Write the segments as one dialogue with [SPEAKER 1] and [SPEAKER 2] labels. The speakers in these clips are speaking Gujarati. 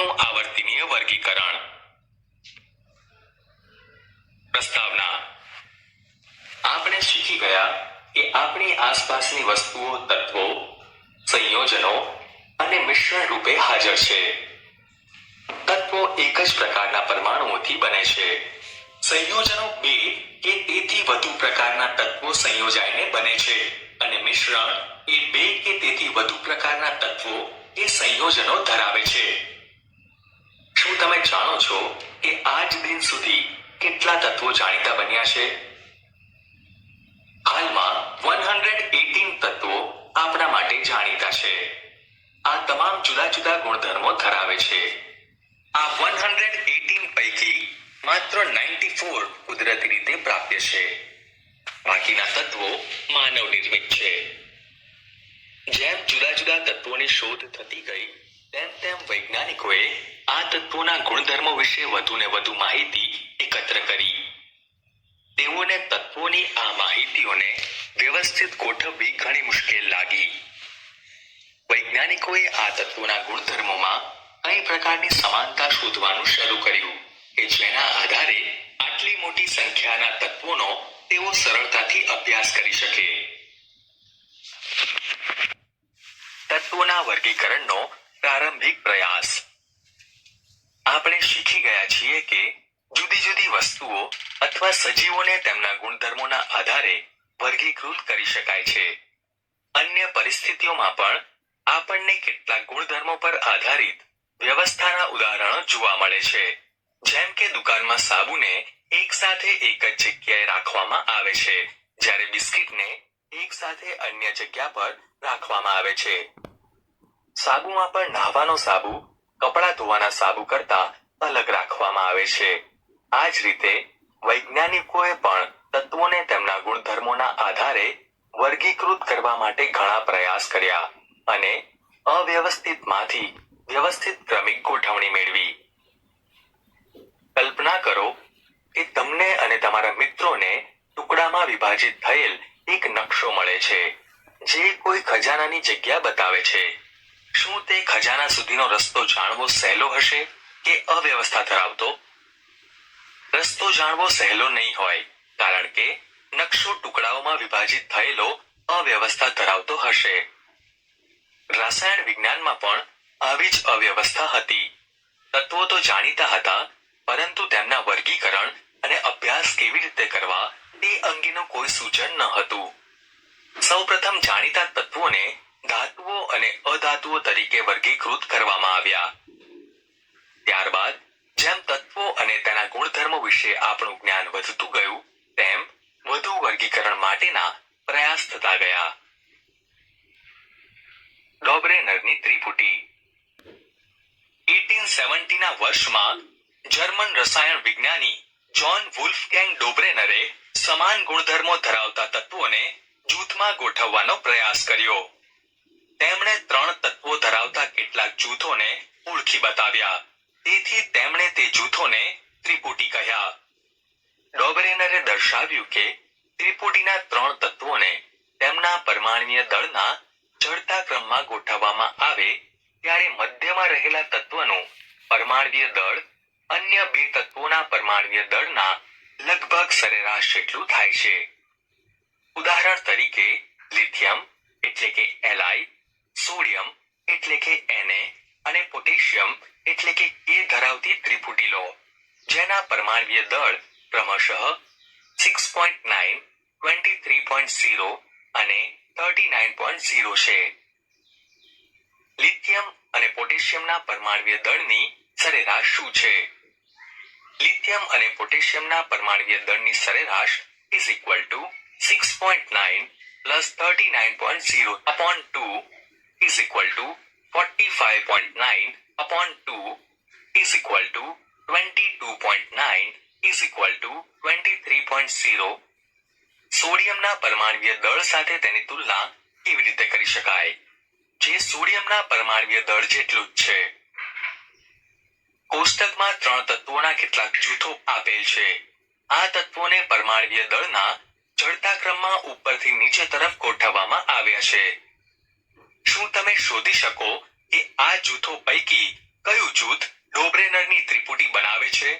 [SPEAKER 1] તત્વોનું આવર્તનીય વર્ગીકરણ. પ્રસ્તાવના. આપણે શીખી ગયા કે આપણી આસપાસની વસ્તુઓ તત્વો, સંયોજનો અને મિશ્રણ રૂપે હાજર છે. તત્વો એક જ પ્રકારના પરમાણુઓથી બને છે. સંયોજનો બે કે તેથી વધુ પ્રકારના તત્વો સંયોજાઈને બને છે અને મિશ્રણ એ બે કે તેથી વધુ પ્રકારના તત્વો કે સંયોજનો ધરાવે છે. શું તમે જાણો છો કે આજ દિન સુધી કેટલા તત્વો જાણીતા બન્યા છે? હાલમાં 118 તત્વો આપણા માટે જાણીતા છે. આ તમામ જુદા જુદા ગુણધર્મો ધરાવે છે. આ 118 પૈકી માત્ર 94 કુદરતી રીતે પ્રાપ્ય છે. બાકીના તત્વો માનવ નિર્મિત છે. જેમ જુદા જુદા તત્વોની શોધ થતી ગઈ તેમ વૈજ્ઞાનિકોએ આ તત્વોના ગુણધર્મો વિશે વધુ ને વધુ માહિતી એકત્ર કરી. તેઓને તત્વોની આ માહિતીઓને વ્યવસ્થિત ગોઠવવી ઘણી મુશ્કેલ લાગી. વૈજ્ઞાનિકોએ આ તત્વોના ગુણધર્મોમાં કઈ પ્રકારની સમાનતા શોધવાનું શરૂ કર્યું કે જેના આધારે આટલી મોટી સંખ્યાના તત્વોનો તેઓ સરળતાથી અભ્યાસ કરી શકે. તત્વોના વર્ગીકરણનો પ્રારંભિક પ્રયાસ. આપણે શીખી ગયા છીએ કે જુદી જુદી વસ્તુઓ અથવા સજીવોને તેમના ગુણધર્મોના આધારે વર્ગીકૃત કરી શકાય છે. અન્ય પરિસ્થિતિઓમાં પણ આપણને કેટલાક ગુણધર્મો પર આધારિત વ્યવસ્થાના ઉદાહરણો જોવા મળે છે. જેમ કે દુકાનમાં સાબુને એક સાથે એક જ જગ્યાએ રાખવામાં આવે છે, જ્યારે બિસ્કિટને એક સાથે અન્ય જગ્યા પર રાખવામાં આવે છે. સાબુમાં પણ નહાવાનો સાબુ કપડાં ધોવાના સાબુ કરતા અલગ રાખવામાં આવે છે. આ જ રીતે વૈજ્ઞાનિકોએ પણ તત્વોને તેમના ગુણધર્મોના આધારે વર્ગીકૃત કરવા માટે ઘણા પ્રયાસ કર્યા અને અવ્યવસ્થિતમાંથી વ્યવસ્થિત ક્રમિક ગોઠવણી મેળવી. કલ્પના કરો કે તમને અને તમારા મિત્રોને ટુકડામાં વિભાજિત થયેલ એક નકશો મળે છે, જે કોઈ ખજાનાની જગ્યા બતાવે છે. શું તે ખજાના સુધીનો રસ્તો જાણવો સહેલો હશે કે અવ્યવસ્થા ધરાવતો? રસ્તો જાણવો સહેલો નહીં હોય, કારણ કે નકશો ટુકડાઓમાં વિભાજિત થયેલો અવ્યવસ્થા ધરાવતો હશે. રસાયણ વિજ્ઞાનમાં પણ આવી જ અવ્યવસ્થા હતી. તત્વો તો જાણીતા હતા, પરંતુ તેમના વર્ગીકરણ અને અભ્યાસ કેવી રીતે કરવા તે અંગેનું કોઈ સૂચન ન હતું. સૌપ્રથમ જાણીતા તત્વોને ધાતુઓ અને અધાતુઓ તરીકે વર્ગીકૃત કરવામાં આવ્યા. ત્યારબાદ જેમ તત્વો અને તેના ગુણધર્મો વિશે આપણું જ્ઞાન વધતું ગયું તેમ વધુ વર્ગીકરણ માટેના પ્રયાસ થતા ગયા. ડોબરેનરની ત્રિપુટી. 1870 ના વર્ષમાં જર્મન રસાયણ વિજ્ઞાની જોન વુલ્ફગેંગ ડોબરેનરે સમાન ગુણધર્મો ધરાવતા તત્વોને જૂથમાં ગોઠવવાનો પ્રયાસ કર્યો. તેમણે 3 તત્વો ધરાવતા કેટલાક જૂથોને ઓળખી બતાવ્યા. તેથી તેમણે તે જૂથોને ત્રિપુટી કહ્યા. ડોબરેનરે દર્શાવ્યું કે ત્રિપુટીના 3 તત્વોને તેમના પરમાણ્વીય દળના ચડતા ક્રમમાં ગોઠવવામાં આવે ત્યારે મધ્યમાં રહેલા તત્વનું પરમાણ્વીય દળ અન્ય 2 તત્વોના પરમાણ્વીય દળના લગભગ સરેરાશ જેટલું થાય છે. ઉદાહરણ તરીકે લિથિયમ એટલે કે Li, સોડિયમ એટલે કે Na અને પોટેશિયમ એટલે કે K ધરાવતી ત્રિપુટી લો, જેના પરમાણ્વીય દળ ક્રમશઃ 6.9, 23.0 અને 39.0 છે. લિથિયમ અને પોટેશિયમના પરમાણ્વીય દળની સરેરાશ શું છે? લિથિયમ અને પોટેશિયમના પરમાણ્વીય દળની સરેરાશ is equal to 6.9 plus 39.0 upon 2 is equal to 45.9 upon 2 is equal to 22.9 is equal to 23.0. સોડિયમના પરમાણ્વીય દળ સાથે તેની તુલના કેવી રીતે કરી શકાય, જે સોડિયમના પરમાણ્વીય દળ જેટલું જ છે? કોષ્ટકમાં 3 તત્વોના કેટલાક જૂથો આપેલ છે. આ તત્વોને પરમાણ્વીય દળના ચડતા ક્રમમાં ઉપરથી નીચે તરફ ગોઠવવામાં આવ્યા છે. શું તમે શોધી શકો કે આ જૂથો પૈકી કયું જૂથ ડોબ્રેનરની ત્રિપુટી બનાવે છે?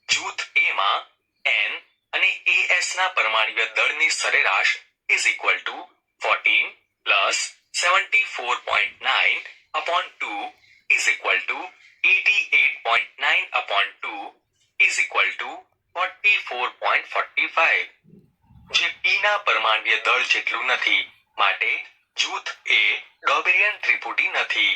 [SPEAKER 1] જૂથ એ માં N અને AS ના પરમાણ્વીય દળની સરેરાશ is equal to 14 plus 74.9 upon 2 is equal to 88.9 upon 2 is equal to 44.45. જે P ના પરમાણ્વીય દળ જેટલું નથી, માટે જૂથ A ડોબેરિયન ત્રિપુટી નથી.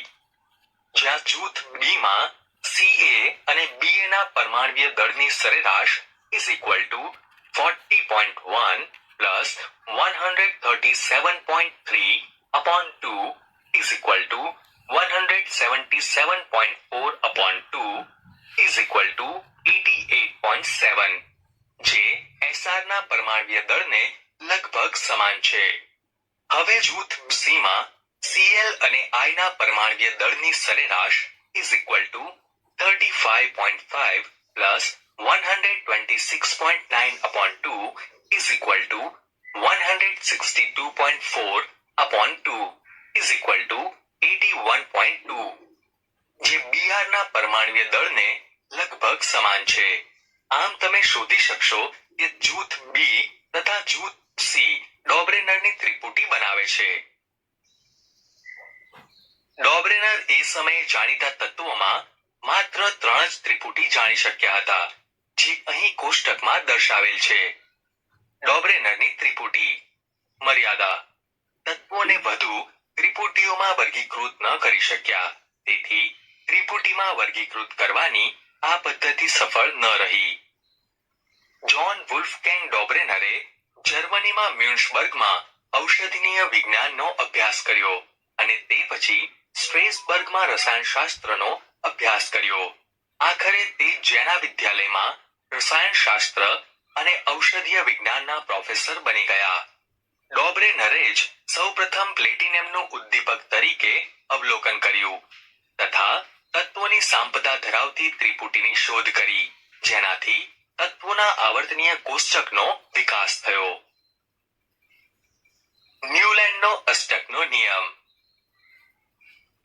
[SPEAKER 1] જ્યાં જૂથ B માં CA અને BA ના પરમાણ્વીય દળની સરેરાશ is equal to 40.1 plus 137.3 upon 2 is equal to 177.4 upon 2 is equal to 88.7. જે SR ના પરમાણ્વીય દળને લગભગ સમાન છે. હવે જૂથ C માં Cl અને I ના પરમાણ્વીય દળની સરેરાશ is equal to 35.5 plus 126.9 upon 2 is equal to 162.4 upon 2 is equal to 81.2. જે Br ના પરમાણ્વીય દળને લગભગ સમાન છે. આમ તમે શોધી શકશો કે જૂથ B તથા જૂથ C ડોબ્રેનરની ત્રિપુટી બનાવે છે. ડોબ્રેનર એ સમયે જાણીતા તત્વોમાં માત્ર 3 જ ત્રિપુટી જાણી શક્યા હતા, જે અહીં કોષ્ટકમાં દર્શાવેલ છે. ડોબ્રેનરની ત્રિપુટી મર્યાદા. તત્વોને વધુ ત્રિપુટીઓમાં વર્ગીકૃત ન કરી શક્યા, તેથી ત્રિપુટીમાં વર્ગીકૃત કરવાની આ પદ્ધતિ સફળ ન રહી. જ્હોન વુલ્ફગેંગ ડોબ્રેનરે જર્મનીમાં મ્યુન્સબર્ગમાં ઔષધીય વિજ્ઞાનનો અભ્યાસ કર્યો અને તે પછી સ્ટ્રેસબર્ગમાં રસાયણશાસ્ત્રનો અભ્યાસ કર્યો. આખરે તે જેના વિદ્યાલયમાં રસાયણશાસ્ત્ર અને ઔષધીય વિજ્ઞાનના પ્રોફેસર બની ગયા. ડોબ્રેનરે જ સૌપ્રથમ પ્લેટિનમનું ઉદ્દીપક તરીકે અવલોકન કર્યું તથા તત્વોની સાંપતા ધરાવતી ત્રિપુટીની શોધ કરી, જેનાથી તત્વોના આવર્તનીય કોષ્ટકનો વિકાસ થયો. ન્યુલેન્ડનો અષ્ટકનો નિયમ.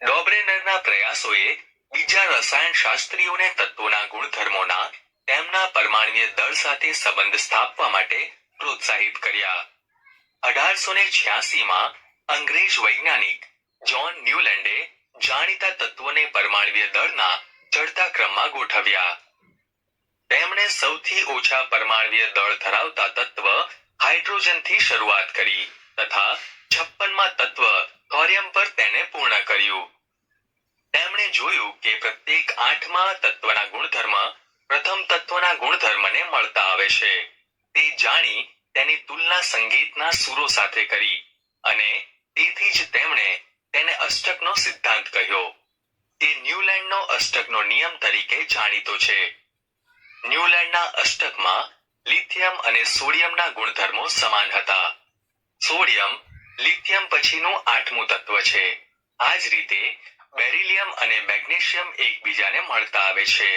[SPEAKER 1] ડોબ્રેનરના પ્રયાસોએ બીજા રસાયણશાસ્ત્રીઓને તત્વોના ગુણધર્મોના તેમના પરમાણ્વીય દળ સાથે સંબંધ સ્થાપવા માટે પ્રોત્સાહિત કર્યા. 1886 માં અંગ્રેજ વૈજ્ઞાનિક જ્હોન ન્યુલેન્ડે જાણીતા તત્વોને પરમાણ્વીય દળના ચડતા ક્રમમાં ગોઠવ્યા. તેમણે સૌથી ઓછા પરમાણ્વીય દળ ધરાવતા તત્વ હાઇડ્રોજનથી શરૂઆત કરી તથા 56માં તત્વ થોરિયમ પર તેને પૂર્ણ કર્યું. તેમણે જોયું કે પ્રત્યેક 8મા તત્વના ગુણધર્મ પ્રથમ તત્વના ગુણધર્મને મળતા આવે છે. તે જાણી તેની તુલના સંગીતના સૂરો સાથે કરી અને તેથી જ તેમણે તેને અષ્ટકનો સિદ્ધાંત કહ્યો. તે ન્યુલેન્ડનો અષ્ટકનો નિયમ તરીકે જાણીતો છે. ન્યુલેન્ડના અષ્ટકમાં લિથિયમ અને સોડિયમના ગુણધર્મો સમાન હતા. સોડિયમ લિથિયમ પછીનું 8મું તત્વ છે. આ જ રીતે બેરિલિયમ અને મેગ્નેશિયમ એકબીજાને મળતા આવે છે.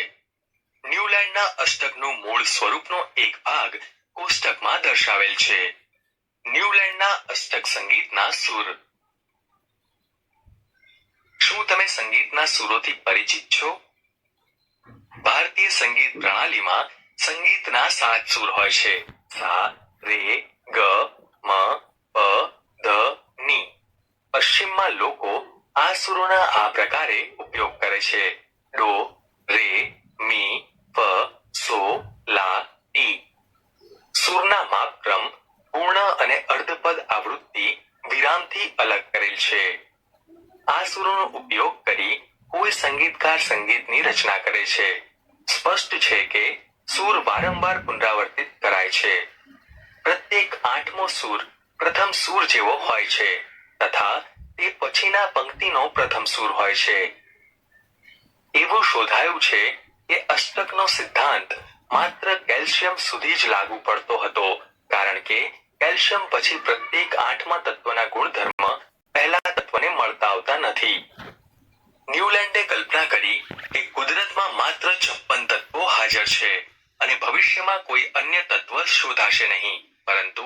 [SPEAKER 1] ન્યુલેન્ડના અષ્ટકનું મૂળ સ્વરૂપનો એક ભાગ કોષ્ટકમાં દર્શાવેલ છે. ન્યુલેન્ડના અષ્ટક સંગીતના સૂર. શું તમે સંગીતના સૂરોથી પરિચિત છો? ભારતીય સંગીત પ્રણાલીમાં સંગીતના 7 સૂર હોય છે: સા, રે, ગ, મ, પ, ધ, ની. પશ્ચિમમાં લોકો આ સૂરોના આ પ્રકારે ઉપયોગ કરે છે: ડો, રે, મી, ફ, સો, લા, ટી. સૂરના માપક્રમ પૂર્ણ અને અર્ધપદ આવૃત્તિ વિરામથી અલગ કરેલ છે. આ સૂરોનો ઉપયોગ કરી કોઈ સંગીતકાર સંગીતની રચના કરે છે. સ્પષ્ટ છે કે સૂર વારંવાર પુનરાવર્તિત કરાય છે. પ્રત્યેક 8મો સૂર પ્રથમ સૂર જેવો હોય છે તથા તે પછીના પંક્તિનો પ્રથમ સૂર હોય છે. એવું શોધાયું છે કે અષ્ટકનો સિદ્ધાંત માત્ર કેલ્શિયમ સુધી જ લાગુ પડતો હતો, કારણ કે કેલ્શિયમ પછી પ્રત્યેક 8મા તત્વના ગુણધર્મ પહેલા તત્વને મળતા આવતા નથી. ન્યુલેન્ડે કલ્પના કરી કે કુદરતમાં માત્ર 56 તત્વો હાજર છે અને ભવિષ્યમાં કોઈ અન્ય તત્વ શોધાશે નહીં, પરંતુ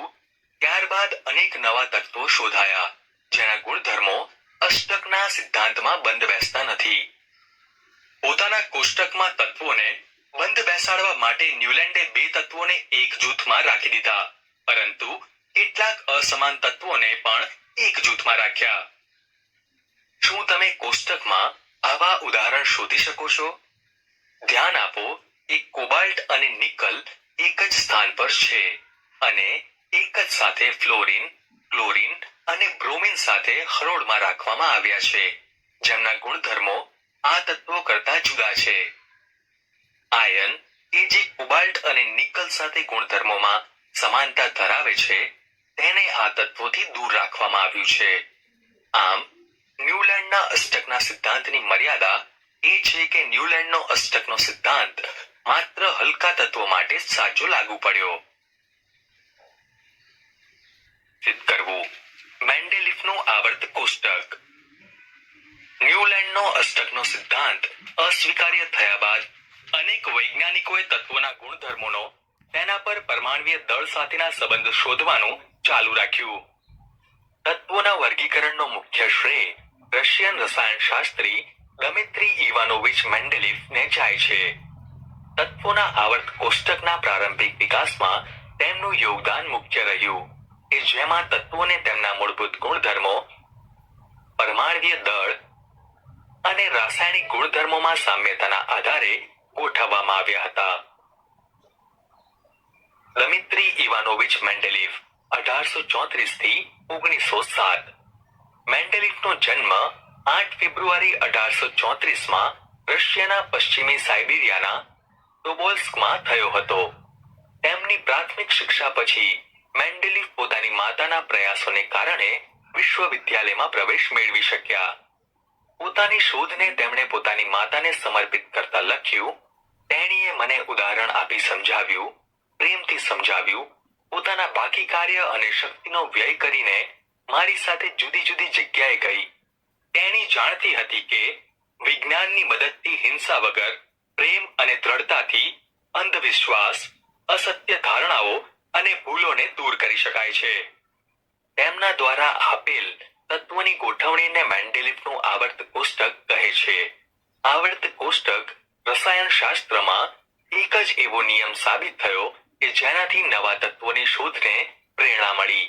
[SPEAKER 1] ત્યારબાદ અનેક નવા તત્વો શોધાયા જેના ગુણધર્મો અષ્ટકના સિદ્ધાંતમાં બંધ બેસતા નથી. પોતાના કોષ્ટકમાં તત્વોને બંધ બેસાડવા માટે ન્યુલેન્ડે બે તત્વોને એક જૂથમાં રાખી દીધા, પરંતુ કેટલાક અસમાન તત્વોને પણ એક જૂથમાં રાખ્યા. શું તમે કોષ્ટકમાં આવા ઉદાહરણ શોધી શકો છો? ધ્યાન આપો, એક કોબાલ્ટ અને નિકલ એક જ સ્થાન પર છે અને એક જ સાથે ફ્લોરિન, ક્લોરિન અને બ્રોમિન સાથે હરોળમાં રાખવામાં આવ્યા છે, જેમના ગુણધર્મો આ તત્વો કરતા જુદા છે. આયન કે જે કોબાલ્ટ અને નિકલ સાથે ગુણધર્મોમાં સમાનતા ધરાવે છે, તેને આ તત્વોથી દૂર રાખવામાં આવ્યું છે. આમ ન્યુલેન્ડના અષ્ટકના સિદ્ધાંતની મર્યાદા એ છે કે ન્યુલેન્ડનો અષ્ટકનો સિદ્ધાંત માત્ર હલકા તત્વો માટે જ સાચો લાગુ પડ્યો. સિદ્ધ કરવું. મેન્ડેલિફનું આવર્ત કોષ્ટક. ન્યુલેન્ડનો અષ્ટકનો સિદ્ધાંત અસ્વીકાર્ય થયા બાદ અનેક વૈજ્ઞાનિકોએ તત્વોના ગુણધર્મોનો તેના પર પરમાણ્વીય દળ સાથેના સંબંધ શોધવાનું ચાલુ રાખ્યું. તત્વોના વર્ગીકરણનો મુખ્ય શ્રેય રશિયન રસાયણશાસ્ત્રી દમિત્રી ઇવાનોવિચ મેન્ડેલિફને જાય છે. તત્વોના આવર્ત કોષ્ટકના પ્રારંભિક વિકાસમાં તેમનું યોગદાન મુખ્ય રહ્યું, કે જેમાં તત્વોને તેમના મૂળભૂત ગુણધર્મો, પરમાણ્વીય દળ અને રાસાયણિક ગુણધર્મોમાં સામ્યતાના આધારે ગોઠવવામાં આવ્યા હતા. દમિત્રી ઇવાનોવિચ મેન્ડેલિફ 1834 થી 1907. મેન્ડેલિફનો જન્મ 8 ફેબ્રુઆરી 1834માં રશિયાના પશ્ચિમી સાઇબિરિયાના ટોબોલ્સ્કમાં થયો હતો. તેમની પ્રાથમિક શિક્ષા પછી મેન્ડેલિફ પોતાની માતાના પ્રયાસોને કારણે વિશ્વવિદ્યાલયમાં પ્રવેશ મેળવી શક્યા. પોતાની શોધને તેમણે પોતાની માતાને સમર્પિત કરતા લખ્યું, તેણીએ મને ઉદાહરણ આપી સમજાવ્યું, પ્રેમથી સમજાવ્યું, પોતાના બાકી કાર્ય અને શક્તિનો વ્યય કરીને મારી સાથે જુદી જુદી જગ્યાએ ગઈ. તેણી જાણતી હતી કે વિજ્ઞાનની મદદથી હિંસા વગર પ્રેમ અને દ્રઢતાથી અંધવિશ્વાસ, અસત્ય ધારણાઓ અને ભૂલોને દૂર કરી શકાય છે. તેમના દ્વારા આપેલ તત્વોની ગોઠવણીને મેન્ડેલિફનું આવર્ત કોષ્ટક કહે છે. આવર્ત કોષ્ટક રસાયણશાસ્ત્રમાં એક જ એવો નિયમ સાબિત થયો કે જેનાથી નવા તત્વોની શોધને પ્રેરણા મળી.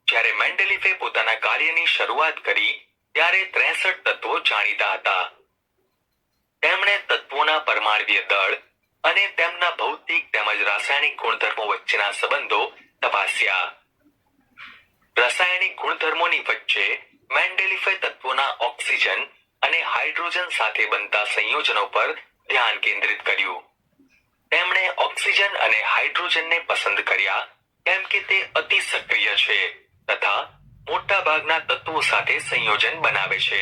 [SPEAKER 1] જ્યારે મેન્ડેલિફે પોતાના કાર્યની શરૂઆત કરી ત્યારે 63 તત્વો જાણીતા હતા. તેમણે તત્વોના પરમાણ્વીય દળ અને તેમના ભૌતિક તેમજ રાસાયણિક ગુણધર્મો વચ્ચેના સંબંધો તપાસ્યા. રાસાયણિક ગુણધર્મોની વચ્ચે મેન્ડેલિફે તત્વોના ઓક્સિજન અને હાઇડ્રોજન સાથે બનતા સંયોજનો પર ધ્યાન કેન્દ્રિત કર્યું. તેમણે ઓક્સિજન અને હાઇડ્રોજનને પસંદ કર્યા કેમ કે તે અતિ સક્રિય છે તથા મોટાભાગના તત્વો સાથે સંયોજન બનાવે છે.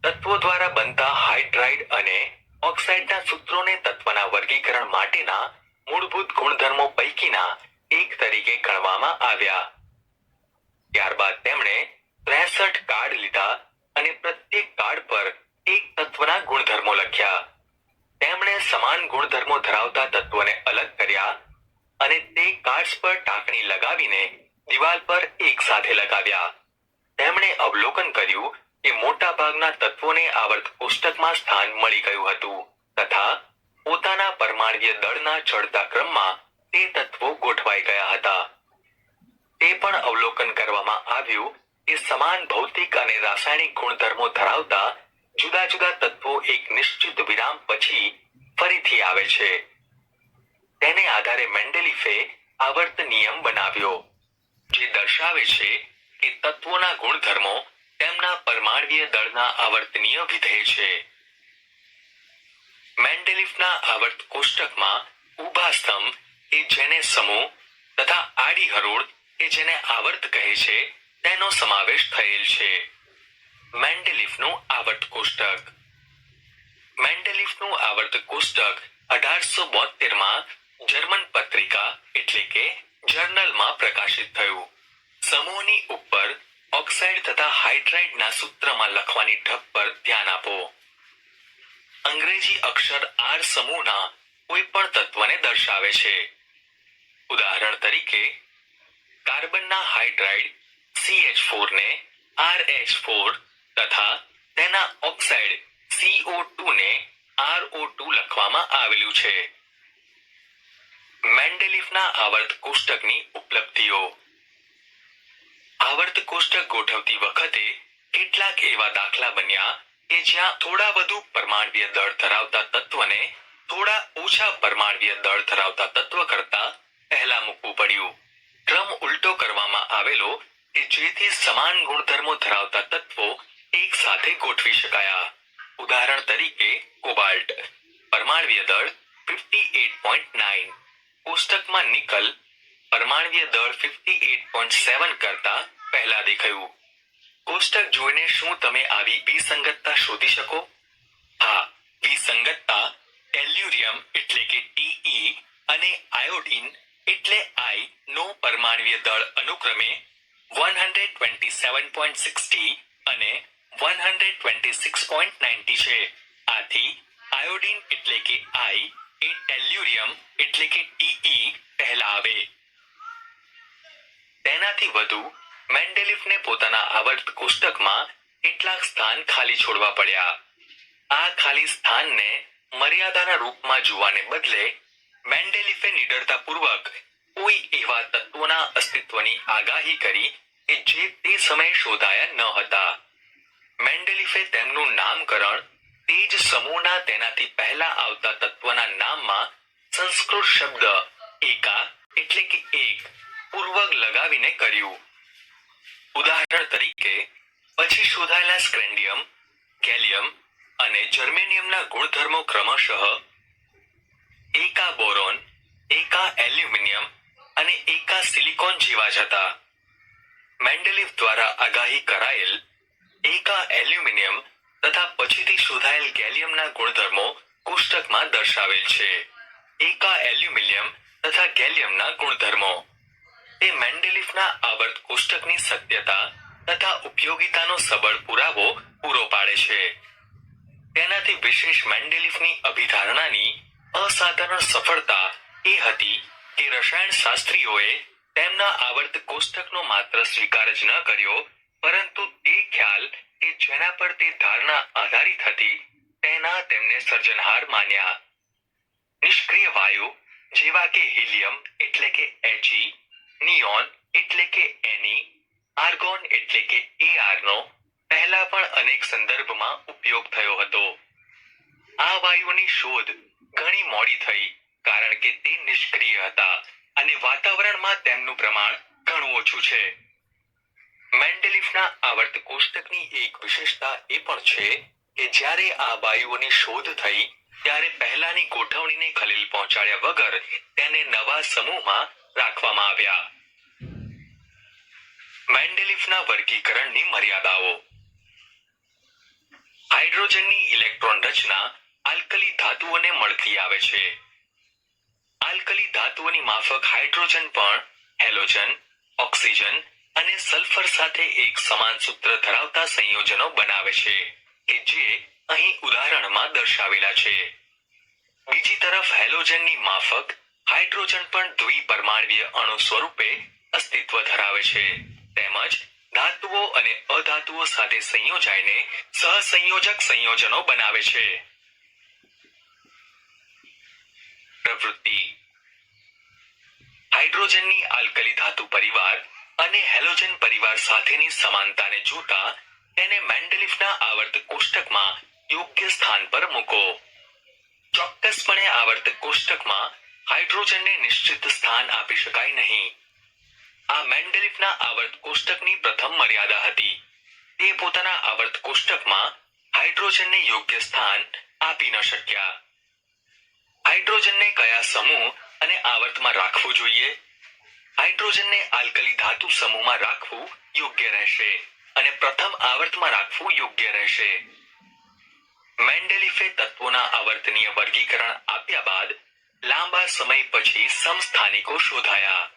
[SPEAKER 1] તત્વો દ્વારા બનતા હાઇડ્રાઇડ અને ઓક્સાઇડના સૂત્રોને તત્વના વર્ગીકરણ માટેના મૂળભૂત ગુણધર્મો પૈકીના એક તરીકે ગણવામાં આવ્યા. ત્યારબાદ તેમણે 63 કાર્ડ લીધા અને પ્રત્યેક કાર્ડ પર એક તત્વના ગુણધર્મો લખ્યા. તેમણે સમાન ગુણધર્મો ધરાવતા તત્વોને અલગ કર્યા અને તે કાર્ડ્સ પર ટાંકણી લગાવીને દિવાલ પર એક સાથે લગાવ્યા. તેમણે અવલોકન કર્યું કે મોટાભાગના તત્વોને આવર્ત કોષ્ટકમાં સ્થાન મળી ગયું હતું તથા પોતાના પરમાણ્વીય દળના ચડતા ક્રમમાં તે તત્વો ગોઠવાઈ ગયા હતા. તે પણ અવલોકન કરવામાં આવ્યું કે સમાન ભૌતિક અને રાસાયણિક ગુણધર્મો ધરાવતા જુદા જુદા તત્વો એક નિશ્ચિત વિરામ પછી ફરીથી આવે છે. તેને આધારે મેન્ડેલિફે આવર્ત નિયમ બનાવ્યો, જે દર્શાવે છે કે તત્વોના ગુણધર્મો તેમના પરમાણ્વીય દળના આવર્તનીય વિધેય છે. મેન્ડેલિફના આવર્ત કોષ્ટકમાં ઊભા સ્તંભ કે જેને સમૂહ તથા આડી હરોળ કે જેને આવર્ત કહે છે તેનો સમાવેશ થયેલ છે. મેન્ડેલિફનું આવર્ત કોષ્ટક. મેન્ડેલિફનું આવર્ત કોષ્ટક 1872માં જર્મન પત્રિકા એટલે કે જર્નલમાં પ્રકાશિત થયું. સમૂહની ઉપર ઓક્સાઇડ તથા હાઇડ્રાઇડના સૂત્રમાં લખવાની ઢબ પર ધ્યાન આપો. અંગ્રેજી અક્ષર R સમૂહના કોઈ પણ તત્વને દર્શાવે છે. ઉદાહરણ તરીકે કાર્બનના હાઇડ્રાઇડ CH4 ને RH4 તથા તેના ઓક્સાઇડ CO2 ને RO2 લખવામાં આવેલું છે. મેન્ડેલિફના આવર્ત કોષ્ટકની ઉપલબ્ધિઓ. આવર્ત કોષ્ટક ગોઠવતી વખતે કેટલાક એવા દાખલા બન્યા કે જ્યાં થોડા વધુ પરમાણ્વીય દળ ધરાવતા તત્વને થોડા ઓછા પરમાણ્વીય દળ ધરાવતા તત્વ કરતા પહેલા મૂકવું પડ્યું. ક્રમ ઉલટો કરવામાં આવેલો કે જેથી સમાન ગુણધર્મો ધરાવતા તત્વો એક સાથે ગોઠવી શકાયા. ઉદાહરણ તરીકે કોબાલ્ટ, પરમાણ્વીય દળ 58.9, કોષ્ટકમાં નિકલ, પરમાણ્વીય દળ 58.7 કરતા પહેલા દેખાયું. કોષ્ટક જોઈને શું તમે આવી વિસંગતતા શોધી શકો? હા, વિસંગતતા ટેલ્યુરિયમ એટલે કે Te અને આયોડીન એટલે I નો પરમાણ્વીય દળ અનુક્રમે 127.60 અને 126.90 છે. આથી આયોડીન એટલે કે I એ ટેલ્યુરિયમ એટલે કે Te પહેલા આવે. તેનાથી વધુ મેન્ડેલિફને પોતાના આવર્ત કોષ્ટકમાં કેટલાક સ્થાન ખાલી છોડવા પડ્યા. આ ખાલી સ્થાનને મર્યાદાના રૂપમાં જોવાને બદલે મેન્ડેલિફે નિડરતાપૂર્વક કોઈ એવા તત્વોના અસ્તિત્વની આગાહી કરી કે જે તે સમયે શોધાયા ન હતા. મેન્ડેલિફે તેમનું નામકરણ તે જ સમૂહના તેનાથી પહેલા આવતા તત્વના નામમાં સંસ્કૃત શબ્દ એકા એટલે કે એક પૂર્વક લગાવીને કર્યું. ઉદાહરણ તરીકે પછી શોધાયેલા સ્ક્રેન્ડિયમ, ગેલિયમ અને જર્મેનિયમના ગુણધર્મો ક્રમશઃ એકા બોરોન, એકા એલ્યુમિનિયમ અને એકા સિલિકોન જેવા જ હતા. મેન્ડેલિફ દ્વારા આગાહી કરાયેલ એકા એલ્યુમિનિયમ તથા પછીથી શોધાયેલ ગેલિયમના ગુણધર્મો કોષ્ટકમાં દર્શાવેલ છે. એકા એલ્યુમિનિયમ તથા ગેલિયમના ગુણધર્મો તે મેન્ડેલિફના આવર્ત કોષ્ટકની સત્યતા તથા ઉપયોગિતાનો સબળ પુરાવો પૂરો પાડે છે. તેનાથી વિશેષ મેન્ડેલિફની અભિધારણાની અસાધારણ સફળતા એ હતી કે રસાયણશાસ્ત્રીઓએ તેમના આવર્ત કોષ્ટકનો માત્ર સ્વીકાર જ ન કર્યો, પરંતુ તે ખ્યાલ કે જેના પર તે ધારણા આધારિત હતી તેના તેમને સર્જનહાર માન્યા. નિષ્ક્રિય વાયુ જેવા કે હિલિયમ એટલે કે He, નિયોન એટલે કે Ne, આર્ગોન એટલે કે Ar નો પહેલા પણ અનેક સંદર્ભમાં ઉપયોગ થયો હતો. આ વાયુની શોધ ઘણી મોડી થઈ કારણ કે તે નિષ્ક્રિય હતા અને વાતાવરણમાં તેમનું પ્રમાણ ઘણું ઓછું છે. મેન્ડેલિફના આવર્ત કોષ્ટકની એક વિશેષતા એ પણ છે કે જ્યારે આ વાયુઓની શોધ થઈ ત્યારે પહેલાની ગોઠવણીને ખલેલ પહોંચાડ્યા વગર તેને નવા સમૂહમાં રાખવામાં આવ્યા. મેન્ડેલિફના વર્ગીકરણની મર્યાદાઓ. હાઇડ્રોજનની ઇલેક્ટ્રોન રચના આલ્કલી ધાતુઓને મળતી આવે છે. આલ્કલી ધાતુઓની માફક હાઇડ્રોજન પણ હેલોજન, ઓક્સિજન અને સલ્ફર સાથે એક સમાન સૂત્ર ધરાવતા સંયોજનો બનાવે છે કે જે અહીં ઉદાહરણમાં દર્શાવેલા છે. બીજી તરફ હેલોજનની માફક હાઇડ્રોજન પણ દ્વિપરમાણ્વીય અણુ સ્વરૂપે અસ્તિત્વ ધરાવે છે. તેમજ ધાતુઓ અને અધાતુઓ સાથે સંયોજાઈને સહસંયોજક સંયોજનો બનાવે છે. પ્રવૃત્તિ. હાઇડ્રોજનની આલ્કલી ધાતુ પરિવાર અને હેલોજન પરિવાર સાથેની સમાનતાને જોતા તેને મેન્ડેલિફના આવર્ત કોષ્ટકમાં યોગ્ય સ્થાન પર મૂકો. ચોક્કસપણે આવર્ત કોષ્ટકમાં હાઇડ્રોજનને નિશ્ચિત સ્થાન આપી શકાય નહીં. આ મેન્ડેલિફના આવર્ત કોષ્ટકની પ્રથમ મર્યાદા હતી. તે પોતાના આવર્ત કોષ્ટકમાં હાઇડ્રોજનને યોગ્ય સ્થાન આપી ન શક્યા. હાઇડ્રોજનને કયા સમૂહ અને આવર્તમાં રાખવું જોઈએ? હાઇડ્રોજનને આલ્કલી ધાતુ સમૂહમાં રાખવું યોગ્ય રહેશે અને પ્રથમ આવર્તમાં રાખવું યોગ્ય રહેશે. મેન્ડેલિફે તત્વોના આવર્તનીય વર્ગીકરણ આપ્યા બાદ લાંબા સમય પછી સમસ્થાનિકો શોધાયા.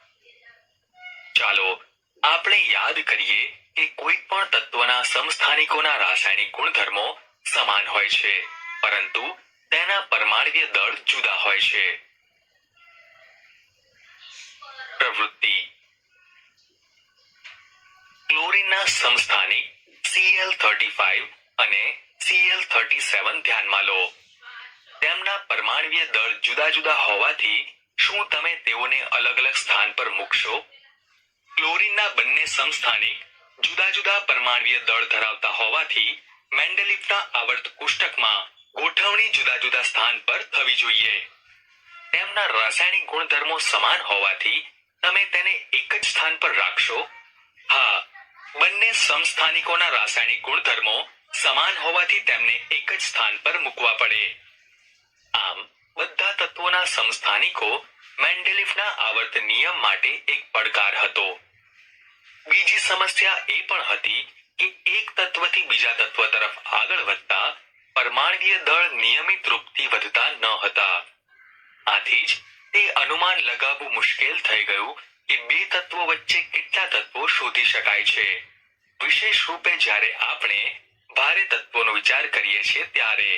[SPEAKER 1] ચાલો આપણે યાદ કરીએ કે કોઈ પણ તત્વના સમસ્થાનિકોના રાસાયણિક ગુણધર્મો સમાન હોય છે, પરંતુ તેના પરમાણ્વીય દળ જુદા હોય છે. પ્રવૃત્તિ. ક્લોરીનના સમસ્થાનિક Cl35 અને Cl37 ધ્યાનમાં લો. તેમના પરમાણ્વીય દળ જુદા જુદા હોવાથી શું તમે તેઓને અલગ અલગ સ્થાન પર મૂકશો? ક્લોરીનના બંને સમસ્થાનિક જુદા જુદા પરમાણ્વીય દળ ધરાવતા હોવાથી મેન્ડેલિફના આવર્ત કોષ્ટકમાં ગોઠવણી જુદા જુદા સ્થાન પર થવી જોઈએ. તેમના રાસાયણિક ગુણધર્મો સમાન હોવાથી તમે તેને એક જ સ્થાન પર રાખશો? હા, બંને સમસ્થાનિકોના રાસાયણિક ગુણધર્મો સમાન હોવાથી તેમને એક જ સ્થાન પર મૂકવા પડે. આમ બધા તત્વોના સમસ્થાનિકો મેન્ડેલિફના આવર્ત નિયમ માટે એક પડકાર હતો. બીજી સમસ્યા એ પણ હતી કે એક તત્વથી બીજા તત્વ તરફ આગળ વધતા પરમાણ્વીય દળ નિયમિત રૂપથી વધતા ન હતા. આથી જ તે અનુમાન લગાવવું મુશ્કેલ થઈ ગયું કે બે તત્વો વચ્ચે કેટલા તત્વો શોધી શકાય છે. વિશેષ રૂપે જ્યારે આપણે ભારે તત્વોનો વિચાર કરીએ છીએ ત્યારે